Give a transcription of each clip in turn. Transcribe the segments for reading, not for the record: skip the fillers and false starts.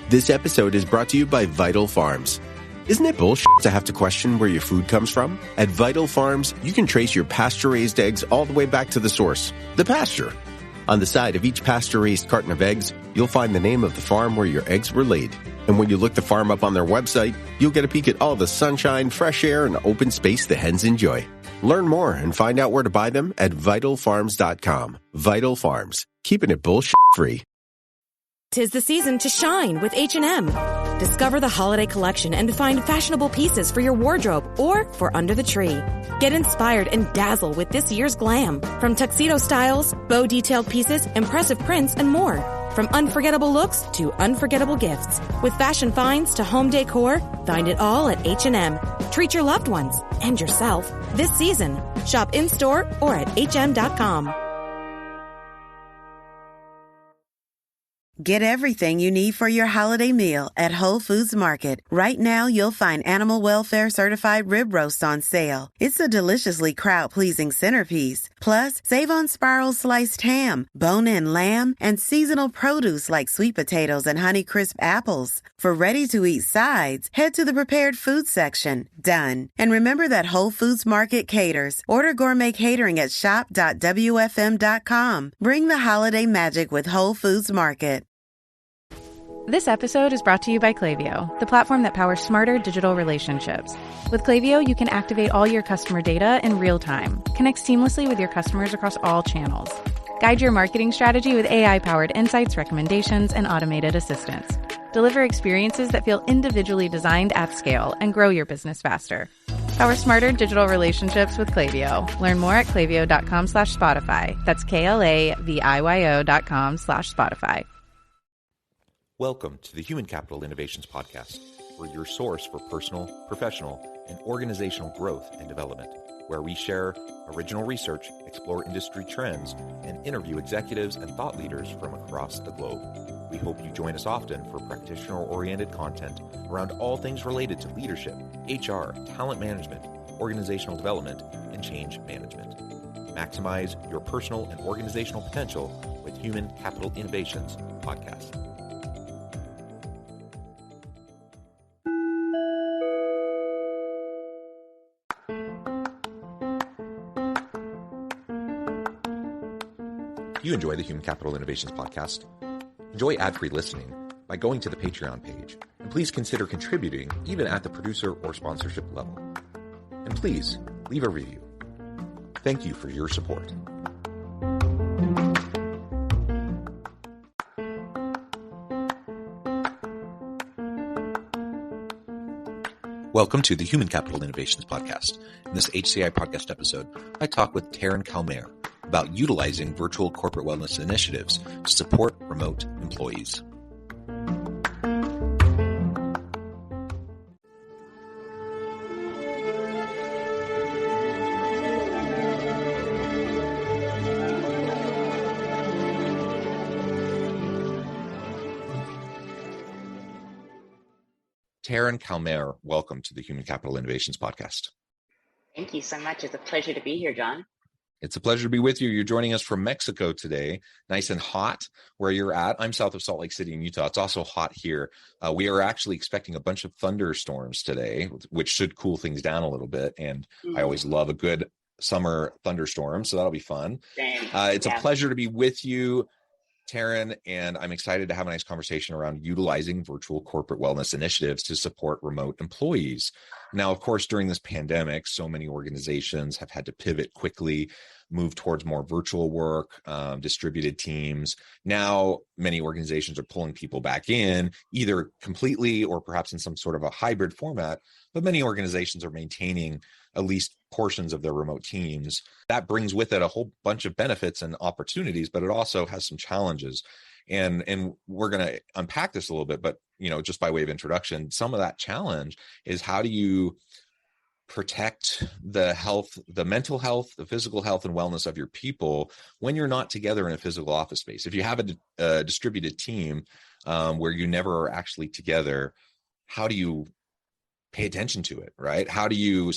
This episode is brought to you by Vital Farms. Isn't it bullshit to have to question where your food comes from? At Vital Farms, you can trace your pasture-raised eggs all the way back to the source, the pasture. On the side of each pasture-raised carton of eggs, you'll find the name of the farm where your eggs were laid. And when you look the farm up on their website, you'll get a peek at all the sunshine, fresh air, and open space the hens enjoy. Learn more and find out where to buy them at vitalfarms.com. Vital Farms, keeping it bullshit-free. 'Tis the season to shine with H&M. Discover the holiday collection and find fashionable pieces for your wardrobe or for under the tree. Get inspired and dazzle with this year's glam. From tuxedo styles, bow detailed pieces, impressive prints, and more. From unforgettable looks to unforgettable gifts. With fashion finds to home decor, find it all at H&M. Treat your loved ones and yourself this season. Shop in-store or at hm.com. Get everything you need for your holiday meal at Whole Foods Market. Right now, you'll find animal welfare certified rib roast on sale. It's a deliciously crowd-pleasing centerpiece. Plus, save on spiral sliced ham, bone-in lamb, and seasonal produce like sweet potatoes and Honeycrisp apples. For ready-to-eat sides, head to the prepared food section. Done. And remember that Whole Foods Market caters. Order gourmet catering at shop.wfm.com. Bring the holiday magic with Whole Foods Market. This episode is brought to you by Klaviyo, the platform that powers smarter digital relationships. With Klaviyo, you can activate all your customer data in real time, connect seamlessly with your customers across all channels, guide your marketing strategy with AI-powered insights, recommendations, and automated assistance, deliver experiences that feel individually designed at scale, and grow your business faster. Power smarter digital relationships with Klaviyo. Learn more at klaviyo.com/Spotify. That's KLAVIYO.com/Spotify. Welcome to the Human Capital Innovations Podcast. We're your source for personal, professional, and organizational growth and development, where we share original research, explore industry trends, and interview executives and thought leaders from across the globe. We hope you join us often for practitioner-oriented content around all things related to leadership, HR, talent management, organizational development, and change management. Maximize your personal and organizational potential with Human Capital Innovations Podcast. You enjoy the Human Capital Innovations Podcast? Enjoy ad-free listening by going to the Patreon page, and please consider contributing even at the producer or sponsorship level. And please leave a review. Thank you for your support. Welcome to the Human Capital Innovations Podcast. In this HCI podcast episode, I talk with Tarin about utilizing virtual corporate wellness initiatives to support remote employees. Tarin Calmer, welcome to the Human Capital Innovations Podcast. Thank you so much. It's a pleasure to be here, John. It's a pleasure to be with you. You're joining us from Mexico today, nice and hot where you're at. I'm south of Salt Lake City in Utah. It's also hot here. We are actually expecting a bunch of thunderstorms today, which should cool things down a little bit. And I always love a good summer thunderstorm, so that'll be fun. It's a pleasure to be with you, Tarin, and I'm excited to have a nice conversation around utilizing virtual corporate wellness initiatives to support remote employees. Now, of course, during this pandemic, so many organizations have had to pivot quickly, move towards more virtual work, distributed teams. Now, many organizations are pulling people back in, either completely or perhaps in some sort of a hybrid format, but many organizations are maintaining at least portions of their remote teams. That brings with it a whole bunch of benefits and opportunities, but it also has some challenges. And we're going to unpack this a little bit, but just by way of introduction, some of that challenge is how do you protect the health, the mental health, the physical health and wellness of your people when you're not together in a physical office space. If you have a distributed team where you never are actually together, how do you pay attention to it, right? How do you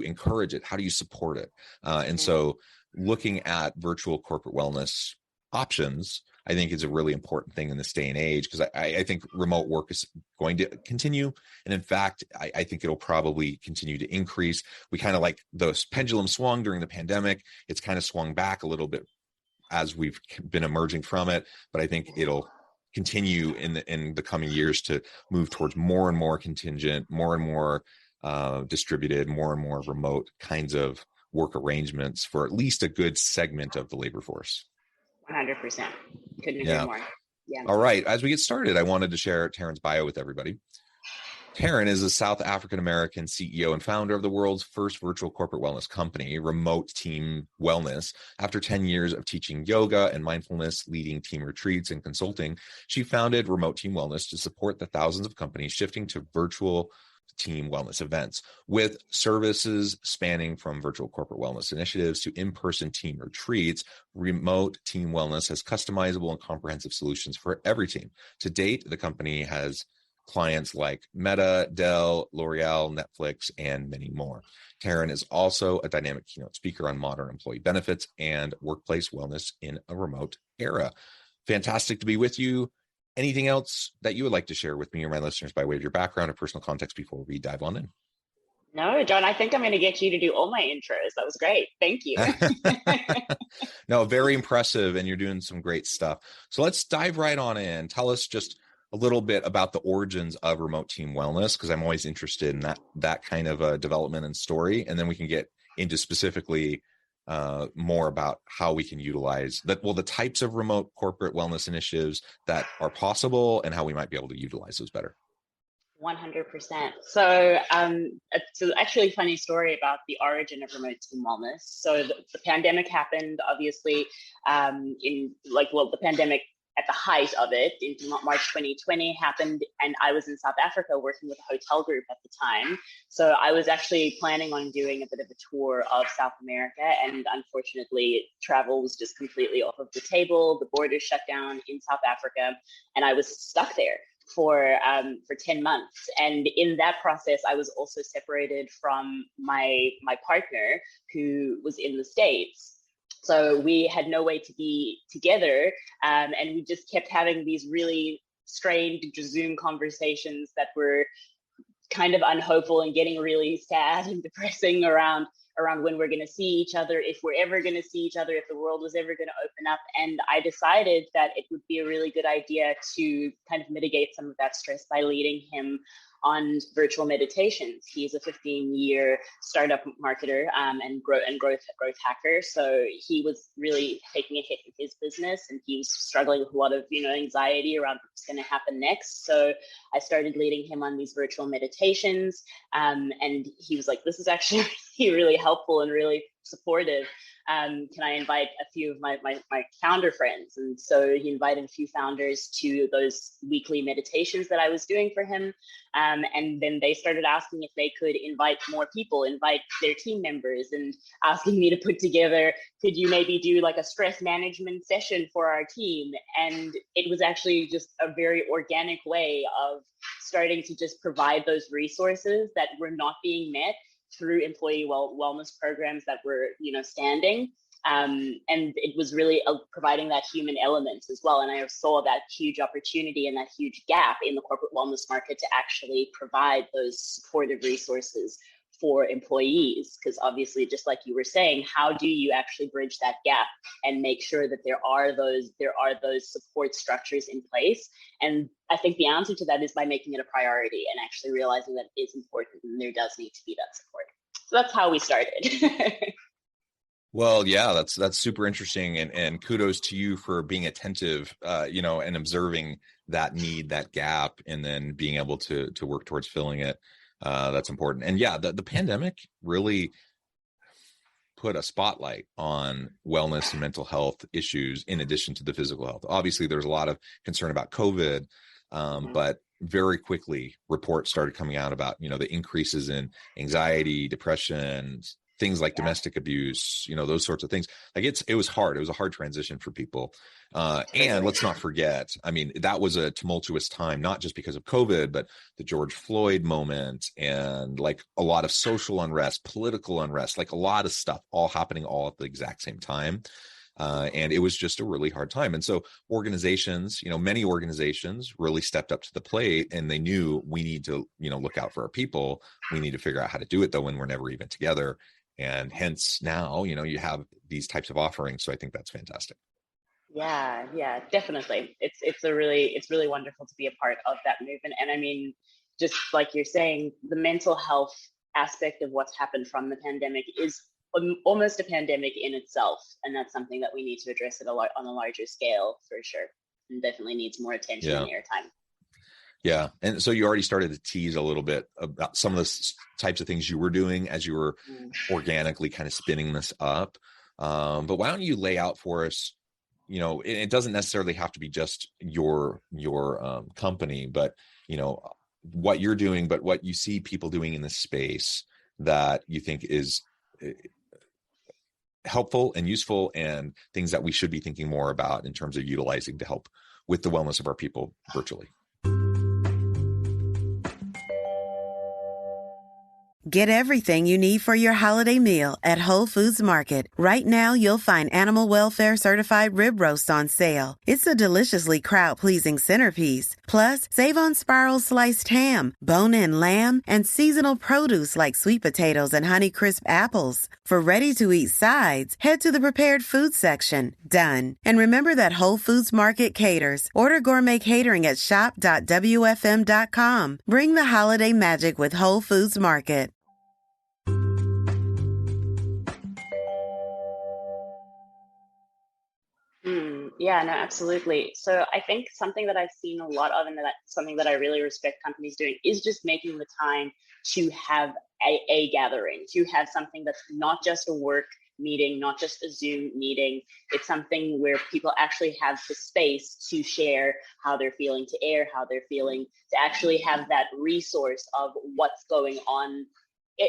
encourage it? How do you support it? And so looking at virtual corporate wellness options I think is a really important thing in this day and age, because I think remote work is going to continue. And in fact, I think it'll probably continue to increase. We kind of like the pendulum swung during the pandemic. It's kind of swung back a little bit as we've been emerging from it. But I think it'll continue in the coming years to move towards more and more contingent, more and more distributed, more and more remote kinds of work arrangements for at least a good segment of the labor force. 100%. Couldn't agree more. Yeah. All right. As we get started, I wanted to share Tarin's bio with everybody. Tarin is a South African-American CEO and founder of the world's first virtual corporate wellness company, Remote Team Wellness. After 10 years of teaching yoga and mindfulness, leading team retreats, and consulting, she founded Remote Team Wellness to support the thousands of companies shifting to virtual team wellness events, with services spanning from virtual corporate wellness initiatives to in-person team retreats. Remote Team Wellness has customizable and comprehensive solutions for every team. To date, the company has clients like Meta, Dell, L'Oreal, Netflix, and many more. Tarin is also a dynamic keynote speaker on modern employee benefits and workplace wellness in a remote era. Fantastic to be with you. Anything else that you would like to share with me or my listeners by way of your background or personal context before we dive on in? No, John, I think I'm going to get you to do all my intros. That was great. Thank you. No, very impressive. And you're doing some great stuff. So let's dive right on in. Tell us just a little bit about the origins of Remote Team Wellness, because I'm always interested in that kind of a development and story. And then we can get into specifically more about how we can utilize that. Well, the types of remote corporate wellness initiatives that are possible and how we might be able to utilize those better. 100%. So it's actually a funny story about the origin of Remote Team Wellness. So the pandemic happened, obviously, the pandemic at the height of it in March 2020 happened, and I was in South Africa working with a hotel group at the time. So I was actually planning on doing a bit of a tour of South America, and unfortunately travel was just completely off of the table. The borders shut down in South Africa, and I was stuck there for 10 months. And in that process, I was also separated from my partner, who was in the States. So we had no way to be together, and we just kept having these really strained Zoom conversations that were kind of unhopeful and getting really sad and depressing around when we're going to see each other, if we're ever going to see each other, if the world was ever going to open up. And I decided that it would be a really good idea to kind of mitigate some of that stress by leading him on virtual meditations. He's a 15-year startup marketer and growth hacker. So he was really taking a hit in his business, and he was struggling with a lot of anxiety around what's going to happen next. So I started leading him on these virtual meditations, and he was like, "This is actually really helpful and really supportive. Can I invite a few of my founder friends?" And so he invited a few founders to those weekly meditations that I was doing for him. And then they started asking if they could invite more people, invite their team members, and asking me to put together, could you maybe do like a stress management session for our team? And it was actually just a very organic way of starting to just provide those resources that were not being met through employee wellness programs that were, standing. And it was really providing that human element as well. And I saw that huge opportunity and that huge gap in the corporate wellness market to actually provide those supportive resources for employees. Because obviously, just like you were saying, how do you actually bridge that gap and make sure that there are those support structures in place? And I think the answer to that is by making it a priority and actually realizing that it's important and there does need to be that support. So that's how we started. Well, yeah, that's super interesting, and kudos to you for being attentive, and observing that need, that gap, and then being able to work towards filling it. That's important. And yeah, the pandemic really put a spotlight on wellness and mental health issues in addition to the physical health. Obviously, there's a lot of concern about COVID, but very quickly reports started coming out about, the increases in anxiety, depression, things like domestic abuse, those sorts of things. Like it was hard. It was a hard transition for people. And let's not forget, that was a tumultuous time, not just because of COVID, but the George Floyd moment and like a lot of social unrest, political unrest, like a lot of stuff all happening all at the exact same time. And it was just a really hard time. And so organizations, many organizations really stepped up to the plate, and they knew we need to, look out for our people. We need to figure out how to do it though when we're never even together. And hence now, you have these types of offerings. So I think that's fantastic. Yeah, definitely. It's really wonderful to be a part of that movement. And I mean, just like you're saying, the mental health aspect of what's happened from the pandemic is almost a pandemic in itself, and that's something that we need to address on a larger scale for sure, and definitely needs more attention and airtime. Yeah, and so you already started to tease a little bit about some of the types of things you were doing as you were organically kind of spinning this up. But why don't you lay out for us? It doesn't necessarily have to be just your company, but what you're doing, but what you see people doing in this space that you think is helpful and useful, and things that we should be thinking more about in terms of utilizing to help with the wellness of our people virtually. Get everything you need for your holiday meal at Whole Foods Market. Right now, you'll find animal welfare certified rib roast on sale. It's a deliciously crowd-pleasing centerpiece. Plus, save on spiral sliced ham, bone-in lamb, and seasonal produce like sweet potatoes and Honeycrisp apples. For ready-to-eat sides, head to the prepared food section. Done. And remember that Whole Foods Market caters. Order gourmet catering at shop.wfm.com. Bring the holiday magic with Whole Foods Market. Yeah, no, absolutely. So I think something that I've seen a lot of, and that's something that I really respect companies doing, is just making the time to have a gathering, to have something that's not just a work meeting, not just a Zoom meeting. It's something where people actually have the space to share how they're feeling, to air how they're feeling, to actually have that resource of what's going on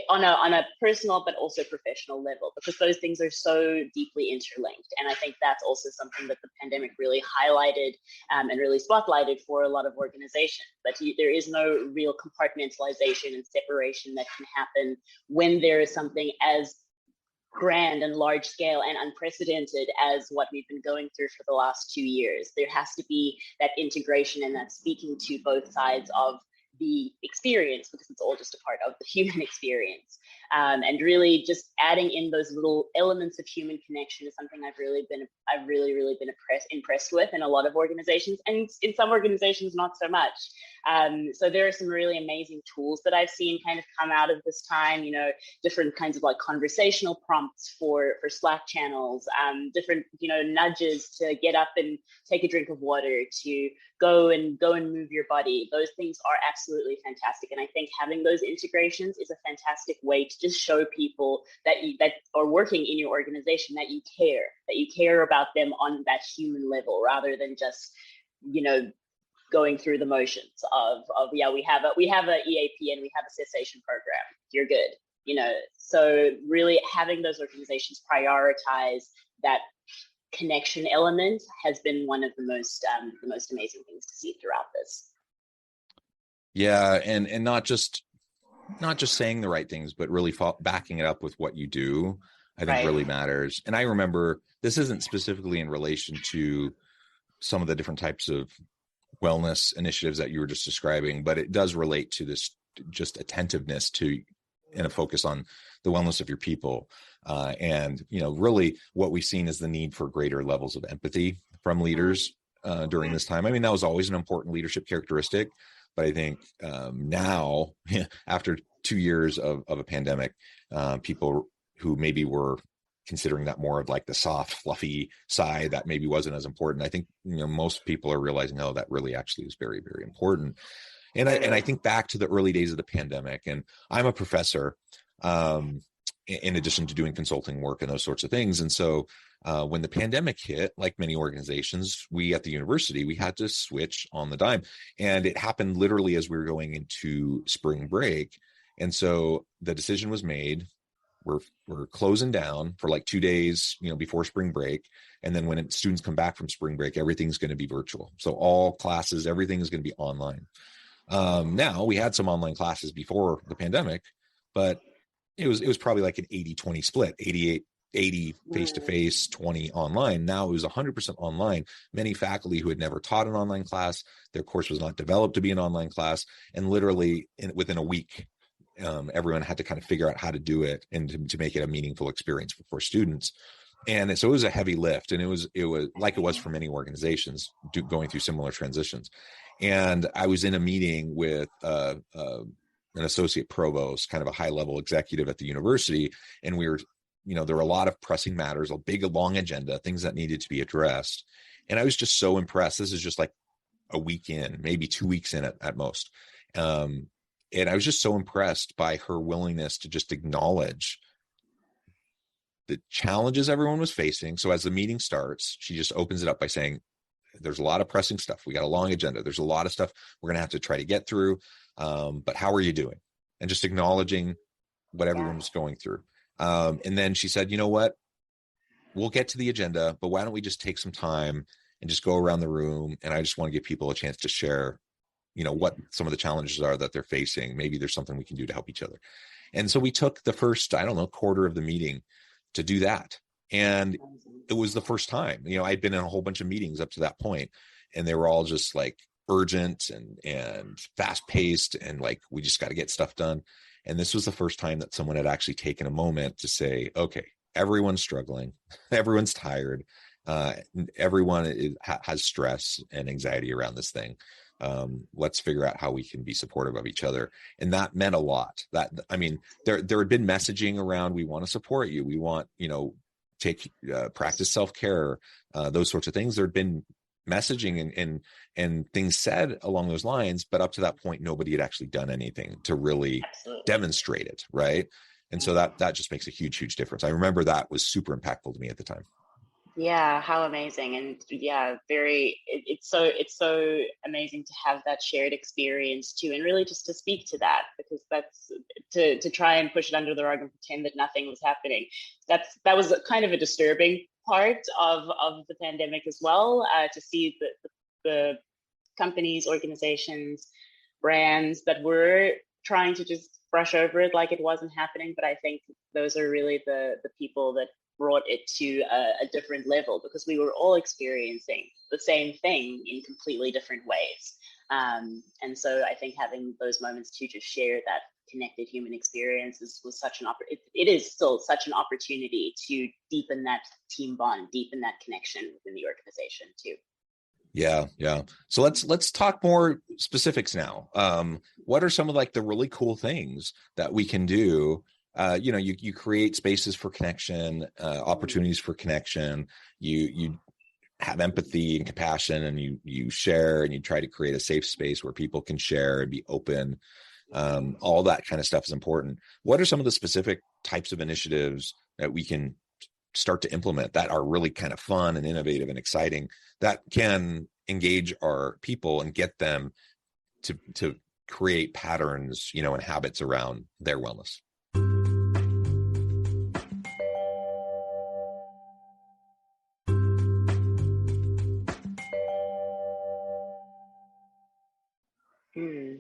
on a personal but also professional level, because those things are so deeply interlinked. And I think that's also something that the pandemic really highlighted and really spotlighted for a lot of organizations, that there is no real compartmentalization and separation that can happen when there is something as grand and large scale and unprecedented as what we've been going through for the last 2 years. There has to be that integration and that speaking to both sides of the experience, because it's all just a part of the human experience. And really just adding in those little elements of human connection is something I've really been impressed with in a lot of organizations, and in some organizations not so much. So there are some really amazing tools that I've seen kind of come out of this time, different kinds of like conversational prompts for Slack channels, different, nudges to get up and take a drink of water, to go and move your body. Those things are absolutely fantastic. And I think having those integrations is a fantastic way to just show people that are working in your organization that you care about them on that human level, rather than just, going through the motions of we have a EAP and we have a cessation program. You're good. So really having those organizations prioritize that connection element has been one of the most amazing things to see throughout this. Yeah, and not just saying the right things, but really backing it up with what you do, I think really matters. And I remember, this isn't specifically in relation to some of the different types of wellness initiatives that you were just describing, but it does relate to this just attentiveness to and a focus on the wellness of your people. And, really what we've seen is the need for greater levels of empathy from leaders during this time. I mean, that was always an important leadership characteristic, but I think now, after 2 years of a pandemic, people who maybe were considering that more of like the soft, fluffy side that maybe wasn't as important, I think, most people are realizing, oh, that really actually is very, very important. And I think back to the early days of the pandemic, and I'm a professor, in addition to doing consulting work and those sorts of things. And so when the pandemic hit, like many organizations, we at the university, we had to switch on the dime. And it happened literally as we were going into spring break. And so the decision was made, we're closing down for like 2 days, before spring break. And then when students come back from spring break, everything's going to be virtual. So all classes, everything is going to be online. Now we had some online classes before the pandemic, but it was probably like an 80-20 split, 80 face-to-face, 20 online. Now it was 100% online. Many faculty who had never taught an online class, their course was not developed to be an online class. And literally within a week, everyone had to kind of figure out how to do it and to make it a meaningful experience for students. And so it was a heavy lift, and it was like it was for many organizations going through similar transitions. And I was in a meeting with an associate provost, kind of a high-level executive at the university, and we were, there were a lot of pressing matters, a big, long agenda, things that needed to be addressed. And I was just so impressed. This is just like a week in, maybe 2 weeks in at most. And I was just so impressed by her willingness to just acknowledge the challenges everyone was facing. So as the meeting starts, she just opens it up by saying, there's a lot of pressing stuff. We got a long agenda. There's a lot of stuff we're going to have to try to get through. But how are you doing? And just acknowledging what everyone was going through. And then she said, you know what? We'll get to the agenda, but why don't we just take some time and just go around the room? And I just want to give people a chance to share, what some of the challenges are that they're facing. Maybe there's something we can do to help each other. And so we took the first, quarter of the meeting to do that. And it was the first time, I'd been in a whole bunch of meetings up to that point, and they were all just like urgent and fast paced, and like, we just got to get stuff done. And this was the first time that someone had actually taken a moment to say, okay, everyone's struggling, everyone's tired, everyone has stress and anxiety around this thing. Let's figure out how we can be supportive of each other. And that meant a lot. There had been messaging around, we want to support you. We want, practice self-care, those sorts of things. There had been messaging and things said along those lines, but up to that point, nobody had actually done anything to really demonstrate it. Right. And so that just makes a huge, huge difference. I remember that was super impactful to me at the time. Yeah, how amazing. And yeah, it's so amazing to have that shared experience too, and really just to speak to that, because that's to try and push it under the rug and pretend that nothing was happening. That was kind of a disturbing part of the pandemic as well, to see the companies, organizations, brands that were trying to just brush over it like it wasn't happening. But I think those are really the people that brought it to a different level, because we were all experiencing the same thing in completely different ways. And so I think having those moments to just share that connected human experience was such an it is still such an opportunity to deepen that team bond, deepen that connection within the organization too. Yeah. So let's talk more specifics now. What are some of like the really cool things that we can do? You create spaces for connection, opportunities for connection. You have empathy and compassion, and you share, and you try to create a safe space where people can share and be open. All that kind of stuff is important. What are some of the specific types of initiatives that we can start to implement that are really kind of fun and innovative and exciting, that can engage our people and get them to create patterns, and habits around their wellness?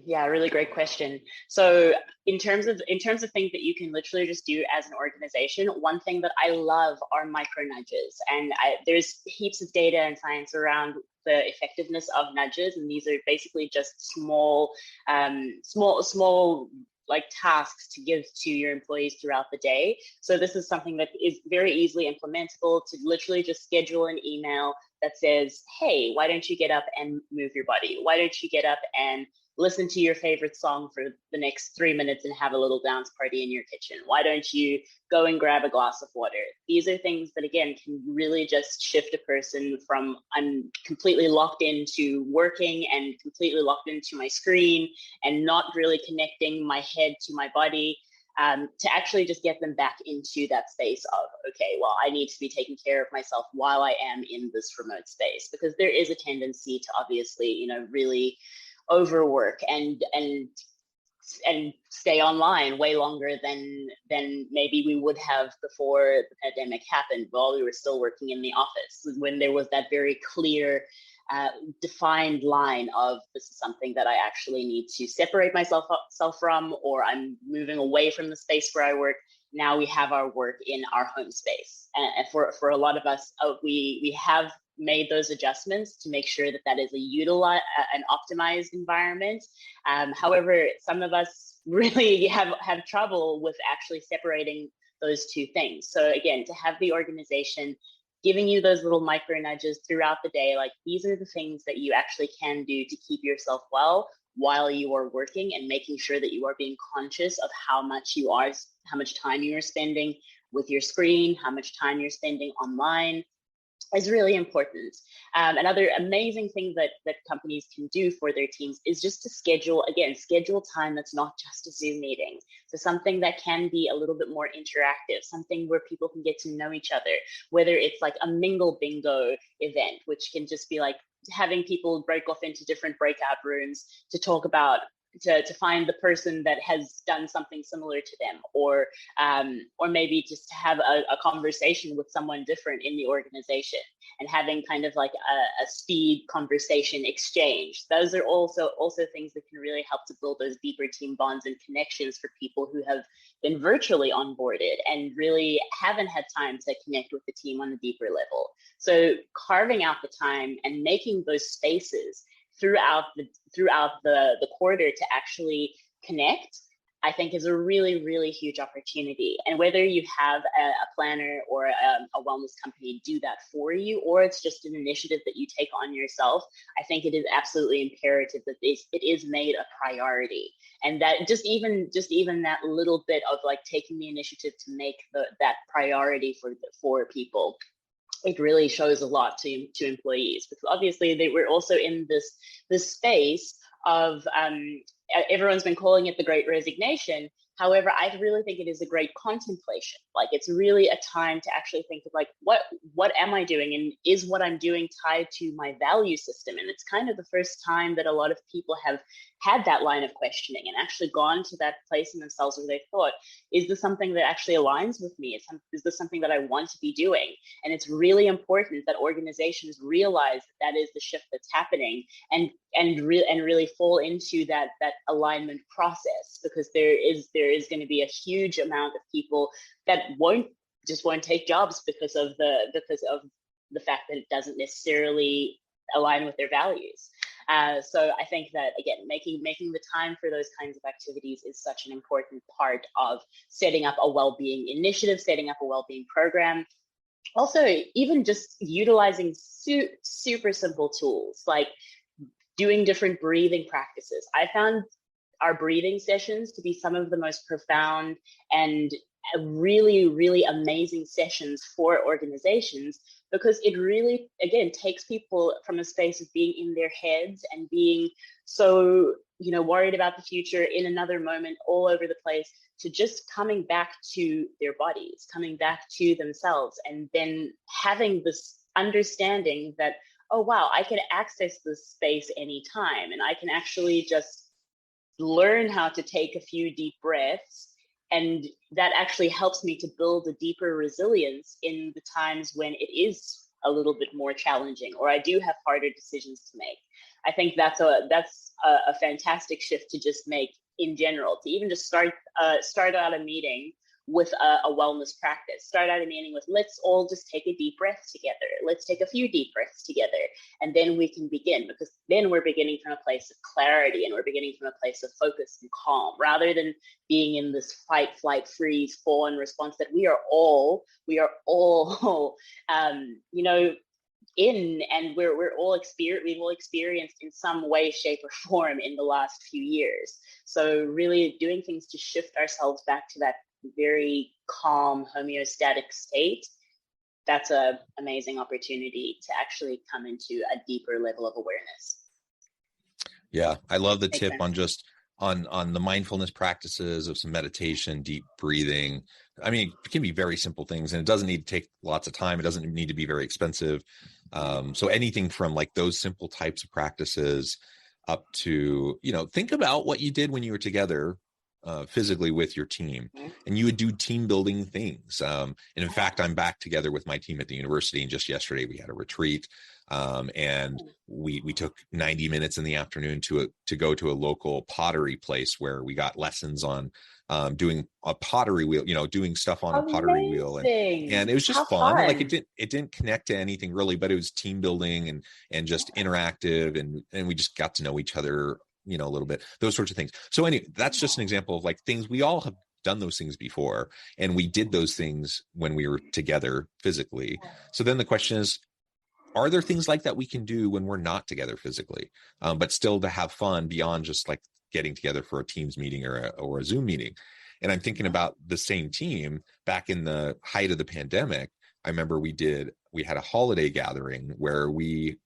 Yeah, really great question. So in terms of things that you can literally just do as an organization, one thing that I love are micro nudges. And there's heaps of data and science around the effectiveness of nudges. And these are basically just small like tasks to give to your employees throughout the day. So this is something that is very easily implementable, to literally just schedule an email that says, hey, why don't you get up and move your body? Why don't you get up and listen to your favorite song for the next 3 minutes and have a little dance party in your kitchen? Why don't you go and grab a glass of water? These are things that, again, can really just shift a person from I'm completely locked into working and completely locked into my screen and not really connecting my head to my body, to actually just get them back into that space of, okay, well, I need to be taking care of myself while I am in this remote space, because there is a tendency to obviously, really overwork and stay online way longer than maybe we would have before the pandemic happened, while we were still working in the office, when there was that very clear defined line of, this is something that I actually need to separate myself from, or I'm moving away from the space where I work. now we have our work in our home space. And for a lot of us, we have made those adjustments to make sure that that is an optimized environment. However, some of us really have trouble with actually separating those two things. So again, to have the organization giving you those little micro nudges throughout the day, like these are the things that you actually can do to keep yourself well while you are working, and making sure that you are being conscious of how much time you are spending with your screen, how much time you're spending online is really important. Another amazing thing that companies can do for their teams is just to schedule time that's not just a Zoom meeting. So something that can be a little bit more interactive, something where people can get to know each other, whether it's like a mingle bingo event, which can just be like having people break off into different breakout rooms to talk about, to find the person that has done something similar to them, or maybe just to have a conversation with someone different in the organization, and having kind of like a speed conversation exchange. Those are also things that can really help to build those deeper team bonds and connections for people who have been virtually onboarded and really haven't had time to connect with the team on a deeper level. So carving out the time and making those spaces throughout the quarter to actually connect, I think is a really, really huge opportunity. And whether you have a planner or a wellness company do that for you, or it's just an initiative that you take on yourself, I think it is absolutely imperative that it is made a priority. And that just even that little bit of like taking the initiative to make that priority for people, it really shows a lot to employees, because obviously we're also in this space of everyone's been calling it the Great Resignation. However, I really think it is a great contemplation. Like, it's really a time to actually think of like, what am I doing, and is what I'm doing tied to my value system? And it's kind of the first time that a lot of people have had that line of questioning and actually gone to that place in themselves where they thought, is this something that actually aligns with me? Is this something that I want to be doing? And it's really important that organizations realize that is the shift that's happening, and really fall into that alignment process, because there is going to be a huge amount of people that won't take jobs because of the fact that it doesn't necessarily align with their values. So I think that, again, making the time for those kinds of activities is such an important part of setting up a well-being initiative, setting up a well-being program. Also, even just utilizing super simple tools like doing different breathing practices. I found our breathing sessions to be some of the most profound and really, really amazing sessions for organizations, because it really, again, takes people from a space of being in their heads and being so, worried about the future, in another moment, all over the place, to just coming back to their bodies, coming back to themselves, and then having this understanding that, oh, wow, I can access this space anytime, and I can actually just learn how to take a few deep breaths. And that actually helps me to build a deeper resilience in the times when it is a little bit more challenging, or I do have harder decisions to make. I think that's a fantastic shift to just make in general, to even just start out a meeting with a wellness practice. Start out a meeting with, let's all just take a deep breath together. Let's take a few deep breaths together. And then we can begin, because then we're beginning from a place of clarity, and we're beginning from a place of focus and calm, rather than being in this fight, flight, freeze, fawn response that we are all in, and we've all experienced in some way, shape, or form in the last few years. So really doing things to shift ourselves back to that very calm, homeostatic state, that's an amazing opportunity to actually come into a deeper level of awareness. Yeah, I love the tip on just on the mindfulness practices of some meditation, deep breathing. I mean, it can be very simple things, and it doesn't need to take lots of time. It doesn't need to be very expensive. So anything from like those simple types of practices up to, think about what you did when you were together physically with your team, and you would do team building things. And in fact, I'm back together with my team at the university, and just yesterday we had a retreat. And we took 90 minutes in the afternoon to go to a local pottery place where we got lessons on doing a pottery wheel, doing stuff on a pottery wheel, and it was just fun. Like it didn't connect to anything really, but it was team building and just interactive, and we just got to know each other, a little bit, those sorts of things. So anyway, that's just an example of like things we all have done those things before, and we did those things when we were together physically. So then the question is, are there things like that we can do when we're not together physically, but still to have fun beyond just like getting together for a Teams meeting or a Zoom meeting? And I'm thinking about the same team back in the height of the pandemic. I remember we had a holiday gathering where we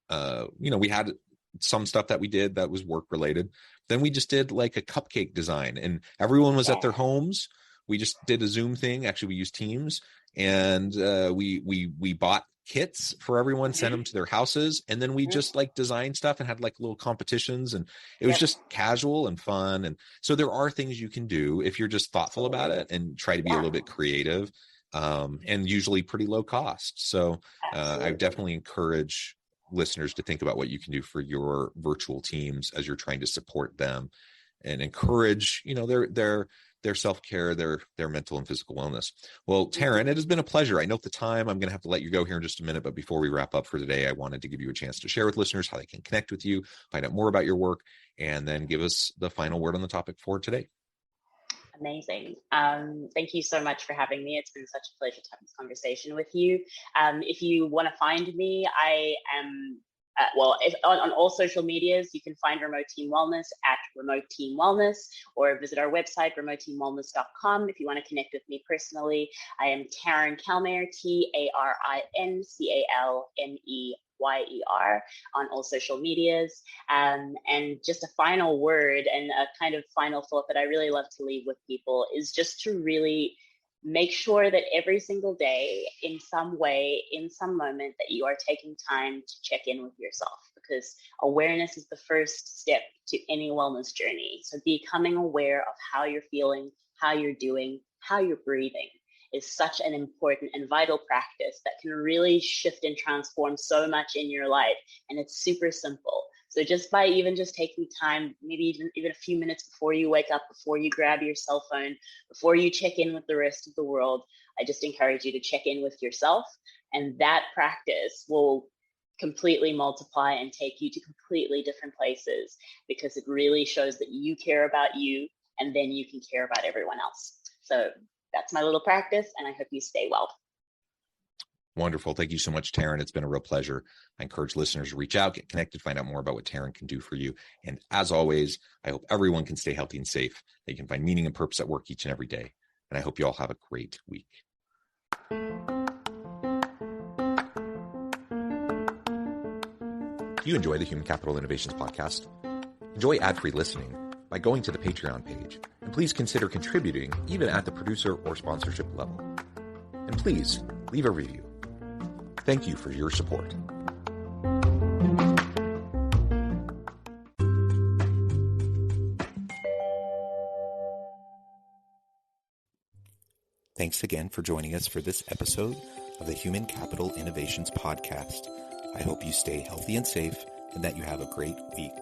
had some stuff that we did that was work related. Then we just did like a cupcake design, and everyone was at their homes. We just did a Zoom thing. Actually, we used Teams, and we bought kits for everyone, sent them to their houses, and then we just like designed stuff and had like little competitions, and it was just casual and fun. And so there are things you can do if you're just thoughtful about it and try to be a little bit creative, and usually pretty low cost. So I definitely encourage listeners to think about what you can do for your virtual teams as you're trying to support them and encourage, their self-care, their mental and physical wellness. Well, Tarin, it has been a pleasure. I know at the time I'm going to have to let you go here in just a minute, but before we wrap up for today, I wanted to give you a chance to share with listeners how they can connect with you, find out more about your work, and then give us the final word on the topic for today. Amazing. Thank you so much for having me. It's been such a pleasure to have this conversation with you. If you want to find me, I am on all social medias. You can find Remote Team Wellness at Remote Team Wellness, or visit our website, remoteteamwellness.com. If you want to connect with me personally, I am Tarin Kalmayer, TARINCALMEYER on all social medias. And just a final word and a kind of final thought that I really love to leave with people is just to really make sure that every single day, in some way, in some moment, that you are taking time to check in with yourself, because awareness is the first step to any wellness journey. So becoming aware of how you're feeling, how you're doing, how you're breathing is such an important and vital practice that can really shift and transform so much in your life. And it's super simple. So just by even just taking time, maybe even a few minutes before you wake up, before you grab your cell phone, before you check in with the rest of the world, I just encourage you to check in with yourself. And that practice will completely multiply and take you to completely different places, because it really shows that you care about you, and then you can care about everyone else. So that's my little practice, and I hope you stay well. Wonderful. Thank you so much, Tarin. It's been a real pleasure. I encourage listeners to reach out, get connected, find out more about what Tarin can do for you. And as always, I hope everyone can stay healthy and safe, that you can find meaning and purpose at work each and every day. And I hope you all have a great week. Do you enjoy the Human Capital Innovations podcast? Enjoy ad-free listening by going to the Patreon page. And please consider contributing even at the producer or sponsorship level. And please leave a review. Thank you for your support. Thanks again for joining us for this episode of the Human Capital Innovations Podcast. I hope you stay healthy and safe, and that you have a great week.